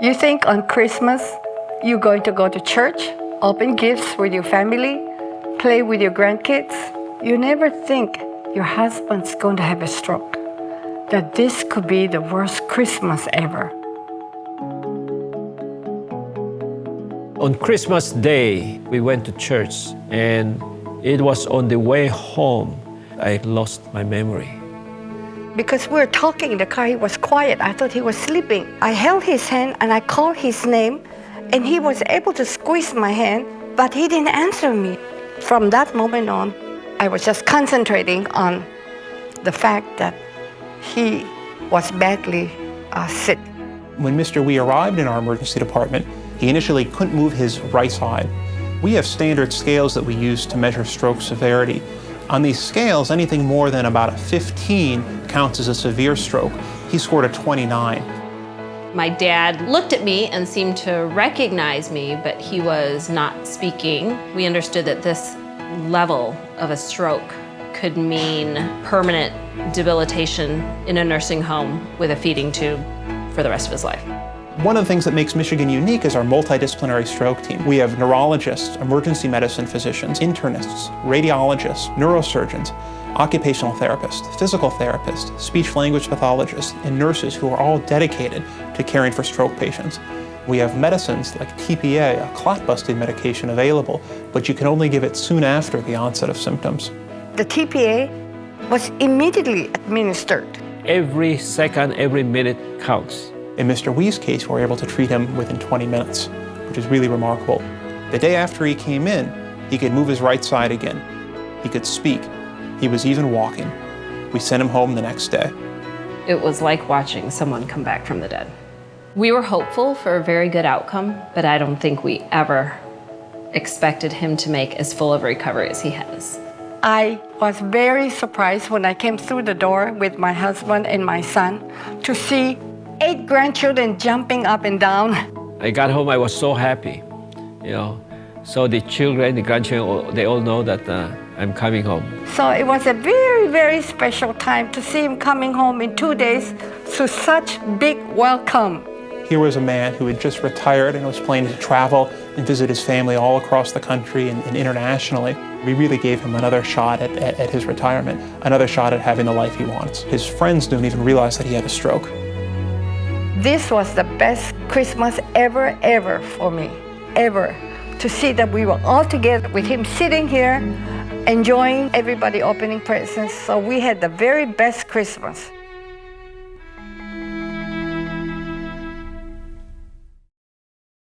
You think on Christmas you're going to go to church, open gifts with your family, play with your grandkids. You never think your husband's going to have a stroke, that this could be the worst Christmas ever. On Christmas Day, we went to church, and it was on the way home I lost my memory. Because we were talking in the car, he was quiet. I thought he was sleeping. I held his hand and I called his name, and he was able to squeeze my hand, but he didn't answer me. From that moment on, I was just concentrating on the fact that he was badly sick. When Mr. Wee arrived in our emergency department, he initially couldn't move his right side. We have standard scales that we use to measure stroke severity. On these scales, anything more than about a 15 counts as a severe stroke. He scored a 29. My dad looked at me and seemed to recognize me, but he was not speaking. We understood that this level of a stroke could mean permanent debilitation in a nursing home with a feeding tube for the rest of his life. One of the things that makes Michigan unique is our multidisciplinary stroke team. We have neurologists, emergency medicine physicians, internists, radiologists, neurosurgeons, occupational therapists, physical therapists, speech-language pathologists, and nurses who are all dedicated to caring for stroke patients. We have medicines like TPA, a clot-busting medication available, but you can only give it soon after the onset of symptoms. The TPA was immediately administered. Every second, every minute counts. In Mr. Wee's case, we were able to treat him within 20 minutes, which is really remarkable. The day after he came in, he could move his right side again. He could speak. He was even walking. We sent him home the next day. It was like watching someone come back from the dead. We were hopeful for a very good outcome, but I don't think we ever expected him to make as full of recovery as he has. I was very surprised when I came through the door with my husband and my son to see 8 grandchildren jumping up and down. I got home, I was so happy, So the children, the grandchildren, they all know that I'm coming home. So it was a very, very special time to see him coming home in 2 days to such big welcome. Here was a man who had just retired and was planning to travel and visit his family all across the country and internationally. We really gave him another shot at his retirement, another shot at having the life he wants. His friends didn't even realize that he had a stroke. This was the best Christmas ever for me, ever. To see that we were all together with him sitting here, enjoying everybody opening presents. So we had the very best Christmas.